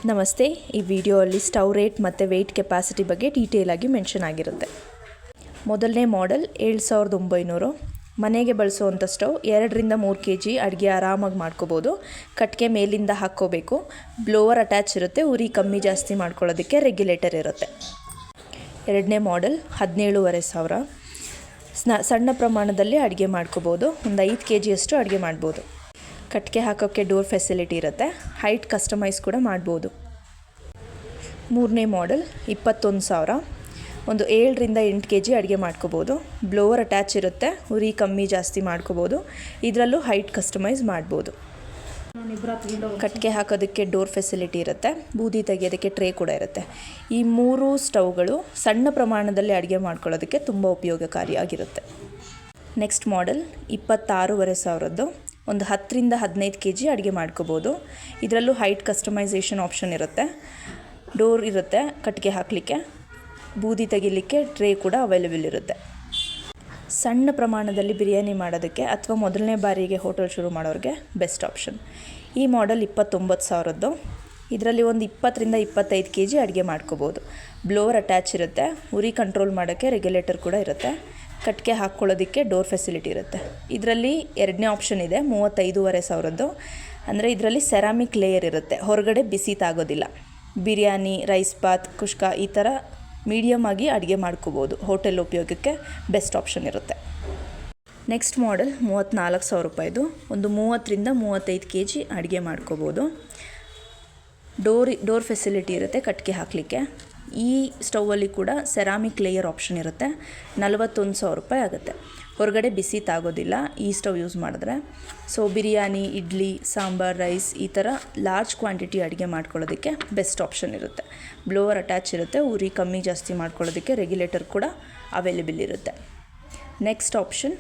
ನಮಸ್ತೆ. ಈ ವಿಡಿಯೋಲ್ಲಿ stove rate ಮತ್ತು ವೆಯ್ಟ್ ಕೆಪಾಸಿಟಿ ಬಗ್ಗೆ ಡೀಟೇಲಾಗಿ ಮೆನ್ಷನ್ ಆಗಿರುತ್ತೆ. ಮೊದಲನೇ ಮಾಡೆಲ್ 7900. ಮನೆಗೆ ಬಳಸುವಂಥ ಸ್ಟವ್ 2-3 kg ಅಡುಗೆ ಆರಾಮಾಗಿ ಮಾಡ್ಕೋಬೋದು. ಕಟ್ಟಿಗೆ ಮೇಲಿಂದ ಹಾಕ್ಕೋಬೇಕು. ಬ್ಲೋವರ್ ಅಟ್ಯಾಚ್ ಇರುತ್ತೆ. ಉರಿ ಕಮ್ಮಿ ಜಾಸ್ತಿ ಮಾಡ್ಕೊಳ್ಳೋದಕ್ಕೆ ರೆಗ್ಯುಲೇಟರ್ ಇರುತ್ತೆ. ಎರಡನೇ ಮಾಡೆಲ್ 17500. ಸಣ್ಣ ಪ್ರಮಾಣದಲ್ಲಿ ಅಡುಗೆ ಮಾಡ್ಕೋಬೋದು. ಒಂದು 5 kg ಅಷ್ಟು ಅಡುಗೆ ಮಾಡ್ಬೋದು. ಕಟ್ಟಿಗೆ ಹಾಕೋಕ್ಕೆ ಡೋರ್ ಫೆಸಿಲಿಟಿ ಇರುತ್ತೆ. ಹೈಟ್ ಕಸ್ಟಮೈಸ್ ಕೂಡ ಮಾಡ್ಬೋದು. ಮೂರನೇ ಮಾಡೆಲ್ 21000. ಒಂದು 7-8 kg ಅಡುಗೆ ಮಾಡ್ಕೋಬೋದು. ಬ್ಲೋವರ್ ಅಟ್ಯಾಚ್ ಇರುತ್ತೆ. ಉರಿ ಕಮ್ಮಿ ಜಾಸ್ತಿ ಮಾಡ್ಕೋಬೋದು. ಇದರಲ್ಲೂ ಹೈಟ್ ಕಸ್ಟಮೈಸ್ ಮಾಡ್ಬೋದು. ಕಟ್ಟಿಗೆ ಹಾಕೋದಕ್ಕೆ ಡೋರ್ ಫೆಸಿಲಿಟಿ ಇರುತ್ತೆ. ಬೂದಿ ತೆಗೆಯೋದಕ್ಕೆ ಟ್ರೇ ಕೂಡ ಇರುತ್ತೆ. ಈ 3 ಸ್ಟವ್ಗಳು ಸಣ್ಣ ಪ್ರಮಾಣದಲ್ಲಿ ಅಡುಗೆ ಮಾಡ್ಕೊಳ್ಳೋದಕ್ಕೆ ತುಂಬ ಉಪಯೋಗಕಾರಿಯಾಗಿರುತ್ತೆ. Next model 26500. ಒಂದು 10-15 kg ಅಡುಗೆ ಮಾಡ್ಕೋಬೋದು. ಇದರಲ್ಲೂ ಹೈಟ್ ಕಸ್ಟಮೈಸೇಷನ್ ಆಪ್ಷನ್ ಇರುತ್ತೆ. ಡೋರ್ ಇರುತ್ತೆ ಕಟ್ಟಿಗೆ ಹಾಕಲಿಕ್ಕೆ. ಬೂದಿ ತೆಗಿಲಿಕ್ಕೆ ಟ್ರೇ ಕೂಡ ಅವೈಲೇಬಲ್ ಇರುತ್ತೆ. ಸಣ್ಣ ಪ್ರಮಾಣದಲ್ಲಿ ಬಿರಿಯಾನಿ ಮಾಡೋದಕ್ಕೆ ಅಥವಾ ಮೊದಲನೇ ಬಾರಿಗೆ ಹೋಟೆಲ್ ಶುರು ಮಾಡೋರಿಗೆ ಬೆಸ್ಟ್ ಆಪ್ಷನ್. ಈ ಮಾಡೆಲ್ 29000. ಇದರಲ್ಲಿ ಒಂದು 20-25 kg ಅಡುಗೆ ಮಾಡ್ಕೋಬೋದು. ಬ್ಲೋವರ್ ಅಟ್ಯಾಚ್ ಇರುತ್ತೆ. ಉರಿ ಕಂಟ್ರೋಲ್ ಮಾಡೋಕ್ಕೆ ರೆಗ್ಯುಲೇಟರ್ ಕೂಡ ಇರುತ್ತೆ. ಕಟ್ಟಿಗೆ ಹಾಕ್ಕೊಳ್ಳೋದಕ್ಕೆ ಡೋರ್ ಫೆಸಿಲಿಟಿ ಇರುತ್ತೆ. ಇದರಲ್ಲಿ ಎರಡನೇ ಆಪ್ಷನ್ ಇದೆ 35,500. ಅಂದರೆ ಇದರಲ್ಲಿ ಸೆರಾಮಿಕ್ ಲೇಯರ್ ಇರುತ್ತೆ. ಹೊರಗಡೆ ಬಿಸಿ ತಾಗೋದಿಲ್ಲ. ಬಿರಿಯಾನಿ, ರೈಸ್ ಬಾತ್, ಕುಷ್ಕ ಈ ಥರ ಮೀಡಿಯಮ್ ಆಗಿ ಅಡುಗೆ ಮಾಡ್ಕೋಬೋದು. ಹೋಟೆಲ್ ಉಪಯೋಗಕ್ಕೆ ಬೆಸ್ಟ್ ಆಪ್ಷನ್ ಇರುತ್ತೆ. ನೆಕ್ಸ್ಟ್ ಮಾಡೆಲ್ 34,000 ಒಂದು 30-35 kg ಅಡುಗೆ ಮಾಡ್ಕೋಬೋದು. ಡೋರ್ ಫೆಸಿಲಿಟಿ ಇರುತ್ತೆ ಕಟ್ಟಿಗೆ ಹಾಕಲಿಕ್ಕೆ. ಈ ಸ್ಟೌವಲ್ಲಿ ಕೂಡ ಸೆರಾಮಿಕ್ ಲೇಯರ್ ಆಪ್ಷನ್ ಇರುತ್ತೆ. 41,000 ಆಗುತ್ತೆ. ಹೊರಗಡೆ ಬಿಸಿ ತಾಗೋದಿಲ್ಲ ಈ ಸ್ಟವ್ ಯೂಸ್ ಮಾಡಿದ್ರೆ. ಸೊ ಬಿರಿಯಾನಿ, ಇಡ್ಲಿ, ಸಾಂಬಾರ್, ರೈಸ್ ಈ ಥರ ಲಾರ್ಜ್ ಕ್ವಾಂಟಿಟಿ ಅಡುಗೆ ಮಾಡ್ಕೊಳ್ಳೋದಕ್ಕೆ ಬೆಸ್ಟ್ ಆಪ್ಷನ್ ಇರುತ್ತೆ. ಬ್ಲೋವರ್ ಅಟ್ಯಾಚ್ ಇರುತ್ತೆ. ಉರಿ ಕಮ್ಮಿ ಜಾಸ್ತಿ ಮಾಡ್ಕೊಳ್ಳೋದಕ್ಕೆ ರೆಗ್ಯುಲೇಟರ್ ಕೂಡ ಅವೈಲೇಬಲ್ ಇರುತ್ತೆ. Next option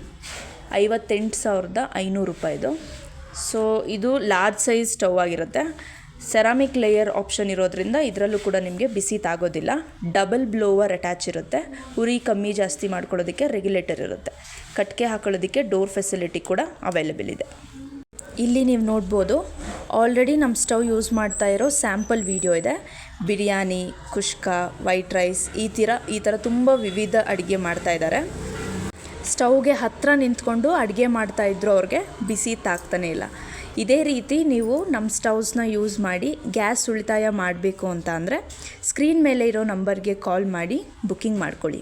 58,500. ಸೊ ಇದು ಲಾರ್ಜ್ ಸೈಜ್ ಸ್ಟವ್ ಆಗಿರುತ್ತೆ. ಸೆರಾಮಿಕ್ ಲೇಯರ್ ಆಪ್ಷನ್ ಇರೋದ್ರಿಂದ ಇದರಲ್ಲೂ ಕೂಡ ನಿಮಗೆ ಬಿಸಿ ತಾಗೋದಿಲ್ಲ. ಡಬಲ್ ಬ್ಲೋವರ್ ಅಟ್ಯಾಚ್ ಇರುತ್ತೆ. ಉರಿ ಕಮ್ಮಿ ಜಾಸ್ತಿ ಮಾಡ್ಕೊಳ್ಳೋದಕ್ಕೆ ರೆಗ್ಯುಲೇಟರ್ ಇರುತ್ತೆ. ಕಟ್ಟಿಗೆ ಹಾಕೊಳ್ಳೋದಕ್ಕೆ ಡೋರ್ ಫೆಸಿಲಿಟಿ ಕೂಡ ಅವೈಲೇಬಲ್ ಇದೆ. ಇಲ್ಲಿ ನೀವು ನೋಡ್ಬೋದು ಆಲ್ರೆಡಿ ನಮ್ಮ ಸ್ಟವ್ ಯೂಸ್ ಮಾಡ್ತಾ ಇರೋ ಸ್ಯಾಂಪಲ್ ವಿಡಿಯೋ ಇದೆ. ಬಿರಿಯಾನಿ, ಕುಷ್ಕ, ವೈಟ್ ರೈಸ್ ಈ ಥರ ತುಂಬ ವಿವಿಧ ಅಡುಗೆ ಮಾಡ್ತಾ ಇದ್ದಾರೆ. ಸ್ಟವ್ಗೆ ಹತ್ತಿರ ನಿಂತ್ಕೊಂಡು ಅಡುಗೆ ಮಾಡ್ತಾಯಿದ್ರು ಅವ್ರಿಗೆ ಬಿಸಿ ತಾಗ್ತಾನೆ ಇಲ್ಲ. ಇದೇ ರೀತಿ ನೀವು ನಮ್ಮ ಸ್ಟವ್ಸ್ನ ಯೂಸ್ ಮಾಡಿ ಗ್ಯಾಸ್ ಉಳಿತಾಯ ಮಾಡಬೇಕು ಅಂತ ಅಂದರೆ ಸ್ಕ್ರೀನ್ ಮೇಲೆ ಇರೋ ನಂಬರ್ಗೆ ಕಾಲ್ ಮಾಡಿ ಬುಕ್ಕಿಂಗ್ ಮಾಡ್ಕೊಳ್ಳಿ.